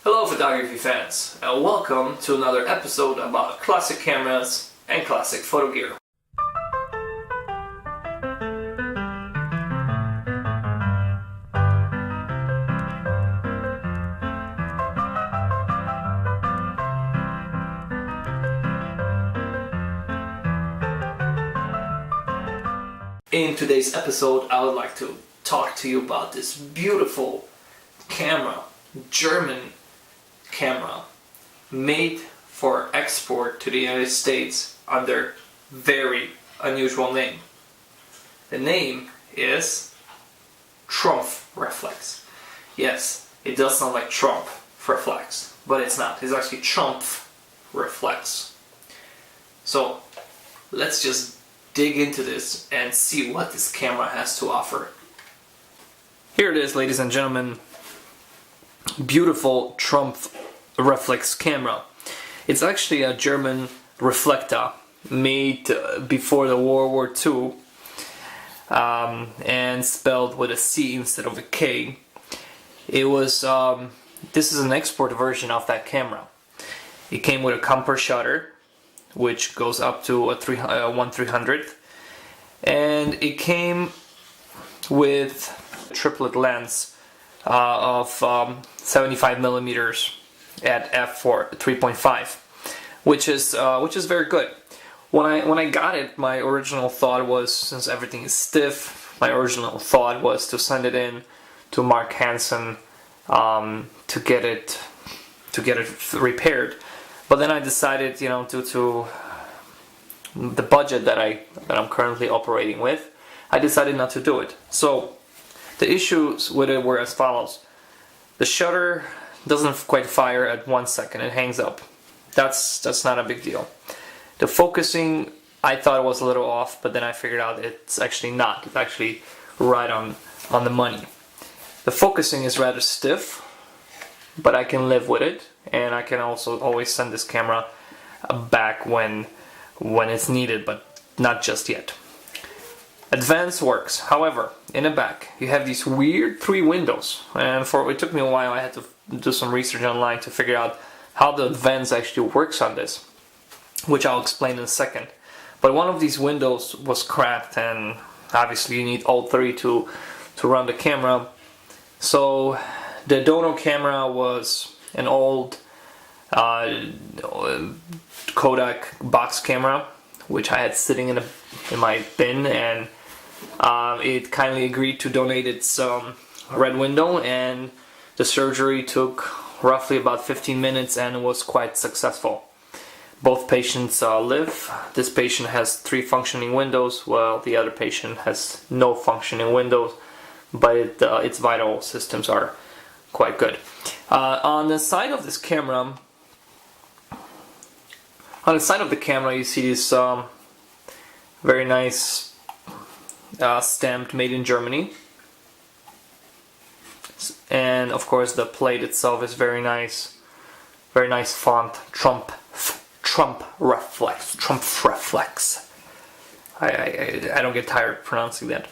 Hello photography fans, and welcome to another episode about classic cameras and classic photo gear. In today's episode, I would like to talk to you about this beautiful camera, German camera, made for export to the United States under very unusual name. The name is Trumpfreflex. Yes, it does sound like Trump reflex, but it's not. It's actually Trumpfreflex. So let's just dig into this and see what this camera has to offer. Here it is, ladies and gentlemen. Beautiful Trumpfreflex camera. It's actually a German Reflecta made before the World War II and spelled with a C instead of a K. It was this is an export version of that camera. It came with a camper shutter, which goes up to a 1/300th, and it came with a triplet lens of 75 millimeters at f/3.5, which is very good. When I got it, my original thought was, since everything is stiff, my original thought was to send it in to Mark Hansen to get it repaired. But then I decided, due to the budget that I'm currently operating with, I decided not to do it. So the issues with it were as follows. The shutter doesn't quite fire at 1 second, it hangs up. That's not a big deal. The focusing, I thought was a little off, but then I figured out it's actually not. It's actually right on the money. The focusing is rather stiff, but I can live with it, and I can also always send this camera back when it's needed, but not just yet. Advance works. However, in the back you have these weird 3 windows, and it took me a while. I had to do some research online to figure out how the advance actually works on this, which I'll explain in a second. But one of these windows was cracked, and obviously you need all 3 to run the camera. So the Dono camera was an old Kodak box camera, which I had sitting in my bin, and it kindly agreed to donate its red window, and the surgery took roughly about 15 minutes and was quite successful. Both patients live. This patient has 3 functioning windows, while the other patient has no functioning windows, but its vital systems are quite good. On the side of this camera, you see this very nice stamped "Made in Germany," and of course the plate itself is very nice font, Trumpfreflex. I don't get tired tired pronouncing that.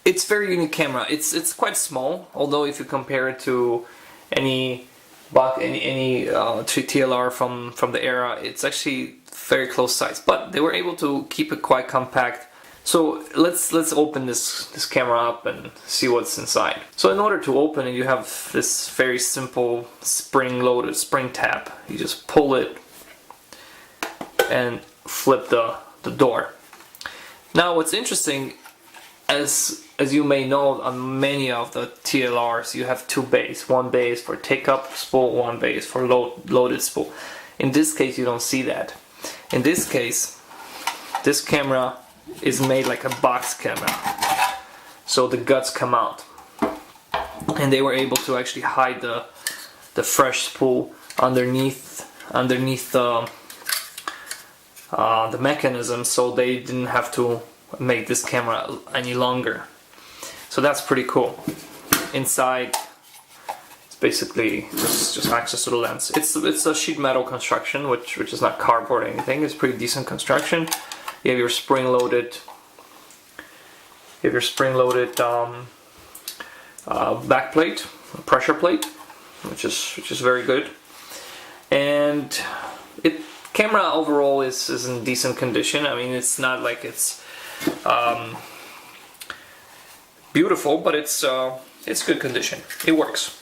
It's a very unique camera. It's quite small, although if you compare it to any TLR from the era, it's actually very close size. But they were able to keep it quite compact. So let's open this camera up and see what's inside. So in order to open it, you have this very simple spring-loaded spring tab. You just pull it and flip the door. Now what's interesting, as you may know, on many of the TLRs you have 2 bays. One bay is for take-up spool, one bay is for loaded spool. In this case you don't see that. In this case, this camera is made like a box camera, so the guts come out, and they were able to actually hide the fresh spool underneath the mechanism, so they didn't have to make this camera any longer. So that's pretty cool. Inside, it's basically just access to the lens. It's a sheet metal construction, which is not cardboard or anything. It's pretty decent construction. You have your spring-loaded back plate, pressure plate, which is very good. And camera overall is in decent condition. I mean, it's not like it's beautiful, but it's good condition. It works.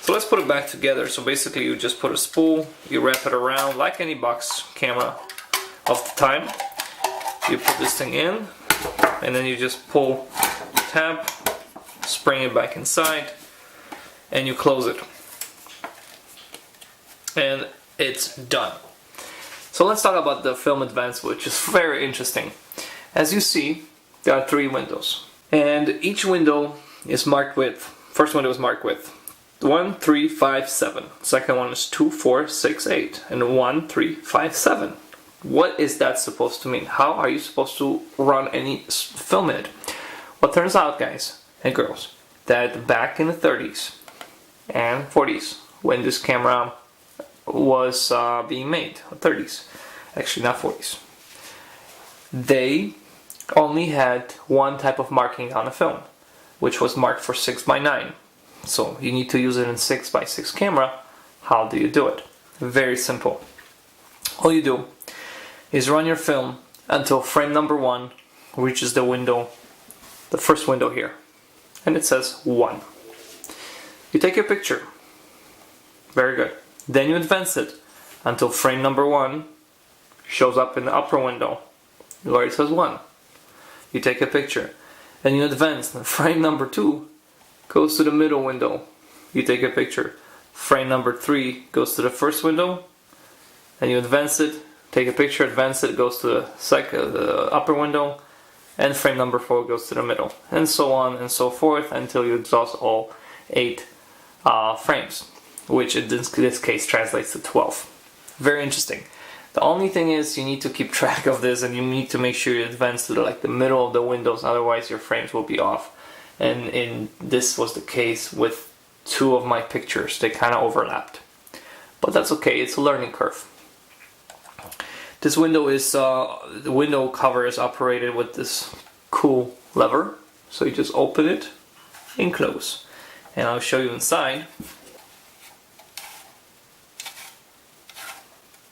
So let's put it back together. So basically you just put a spool, you wrap it around like any box camera of the time. You put this thing in, and then you just pull the tab, spring it back inside, and you close it. And it's done. So let's talk about the film advance, which is very interesting. As you see, there are 3 windows. And each window is marked with, first window is marked with 1, 3, 5, 7. Second one is 2, 4, 6, 8. And 1, 3, 5, 7. What is that supposed to mean? How are you supposed to run any film in it? Well, it turns out, guys and girls, that back in the 30s and 40s, when this camera was being made, 30s, actually not 40s, they only had one type of marking on the film, which was marked for 6x9. So you need to use it in 6x6 camera. How do you do it? Very simple. All you do is run your film until frame number 1 reaches the window, the first window here, and it says 1. You take your picture. Very good. Then you advance it until frame number 1 shows up in the upper window where it says 1. You take a picture. Then you advance, and frame number 2 goes to the middle window. You take a picture. Frame number 3 goes to the first window, and you advance it, take a picture, advance it, goes to the upper window, and frame number 4 goes to the middle, and so on and so forth until you exhaust all 8 frames, which in this case translates to 12. Very interesting. The only thing is you need to keep track of this, and you need to make sure you advance to the middle of the windows, otherwise your frames will be off. And this was the case with 2 of my pictures. They kind of overlapped, but that's okay. It's a learning curve. This window is the window cover is operated with this cool lever. So you just open it and close, and I'll show you inside.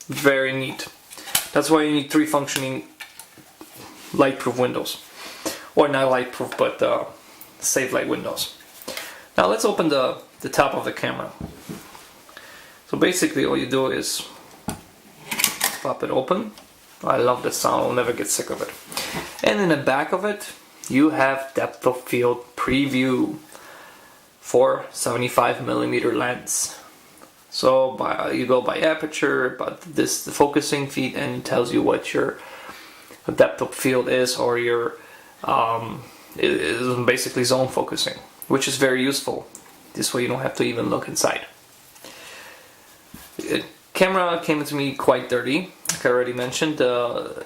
Very neat. That's why you need 3 functioning light-proof windows, or not light-proof, but safe light windows. Now let's open the top of the camera. So basically all you do is pop it open. I love this sound, I'll never get sick of it. And in the back of it you have depth of field preview for 75mm lens. So you go by aperture, but the focusing feed, and it tells you what your depth of field is, or your is basically zone focusing, which is very useful. This way you don't have to even look inside. The camera came to me quite dirty, like I already mentioned. The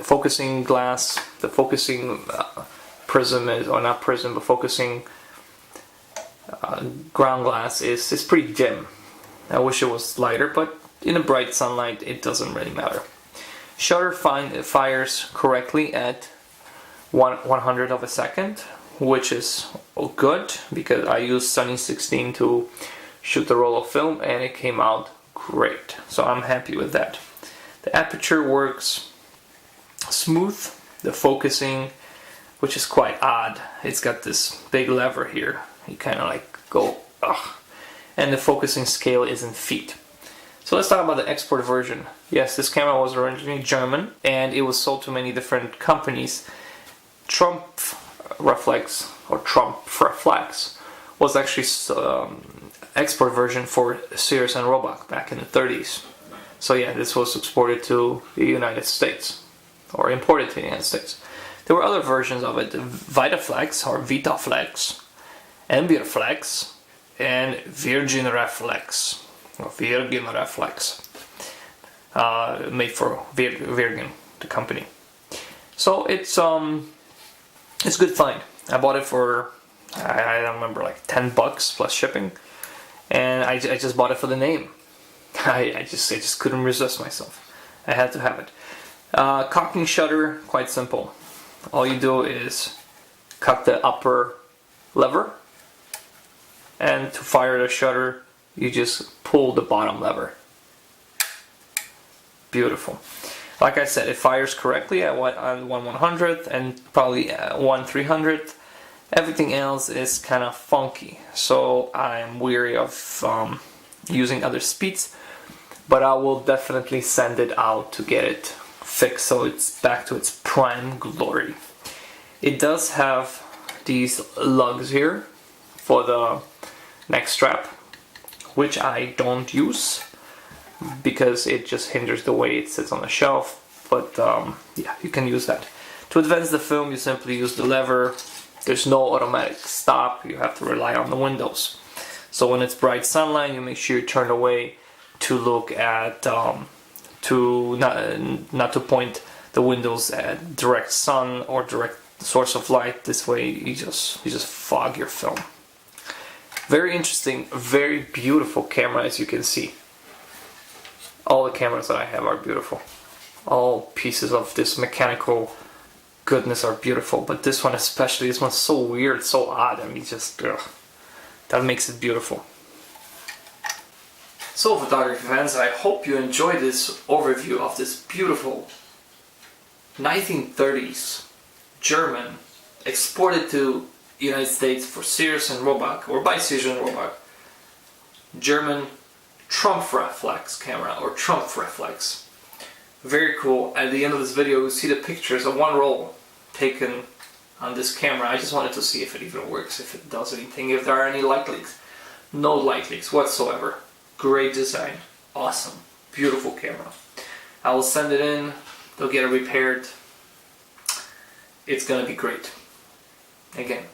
focusing glass, the focusing prism is, or not prism, but focusing ground glass is pretty dim. I wish it was lighter, but in a bright sunlight it doesn't really matter. Shutter fires correctly at 1/100 of a second, which is good because I used Sunny 16 to shoot the roll of film and it came out great. So I'm happy with that. The aperture works smooth. The focusing, which is quite odd, it's got this big lever here. You kind of like go, ugh. And the focusing scale is in feet. So let's talk about the export version. Yes, this camera was originally German and it was sold to many different companies. Trumpfreflex, or Trumpfreflex, was actually export version for Sears and Roebuck back in the 30s. So yeah, this was exported to the United States, or imported to the United States. There were other versions of it: Vitaflex or Vitaflex, Ambierflex, and Virgin Reflex, or Virgin Reflex, made for Virgin, the company. So it's good find. I bought it for, I don't remember, like $10 plus shipping, and I just bought it for the name. I just couldn't resist myself. I had to have it. Cocking shutter, quite simple. All you do is cut the upper lever, and to fire the shutter you just pull the bottom lever. Beautiful. Like I said, it fires correctly at 1/100th and probably 1/300th. Everything else is kind of funky, so I'm weary of using other speeds, but I will definitely send it out to get it fixed so it's back to its prime glory. It does have these lugs here for the neck strap, which I don't use because it just hinders the way it sits on the shelf, but yeah, you can use that. To advance the film, you simply use the lever. There's no automatic stop, you have to rely on the windows. So when it's bright sunlight, you make sure you turn away to look at, not to point the windows at direct sun or direct source of light. This way you just fog your film. Very interesting, very beautiful camera, as you can see. All the cameras that I have are beautiful. All pieces of this mechanical goodness are beautiful, but this one especially, this one's so weird, so odd. I mean, just that makes it beautiful. So photography fans, I hope you enjoyed this overview of this beautiful 1930s German, exported to United States for Sears and Roebuck, or by Sears and Roebuck, German Trumpfreflex camera, or Trumpfreflex. Very cool. At the end of this video you'll see the pictures of one roll taken on this camera. I just wanted to see if it even works, if it does anything, if there are any light leaks. No light leaks whatsoever. Great design. Awesome. Beautiful camera. I will send it in. They'll get it repaired. It's gonna be great. Again.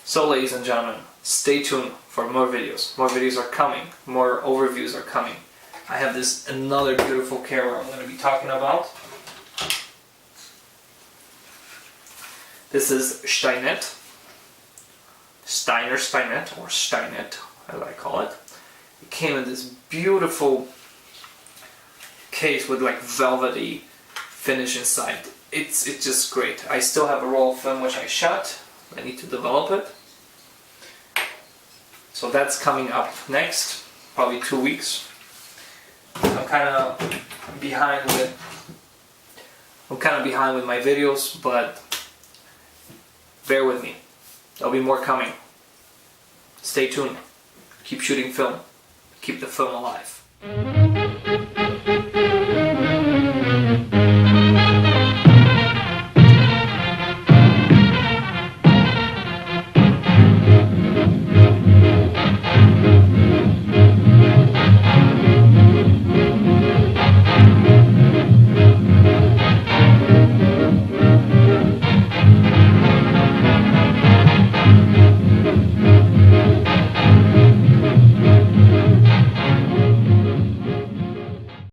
So ladies and gentlemen, stay tuned for more videos. More videos are coming. More overviews are coming. I have another beautiful camera I'm going to be talking about. This is Steinet, or Steinet, as I call it. It came in this beautiful case with like velvety finish inside. It's just great. I still have a roll of film which I shot. I need to develop it. So that's coming up next, probably 2 weeks. I'm kind of behind with my videos, but bear with me. There'll be more coming. Stay tuned. Keep shooting film. Keep the film alive.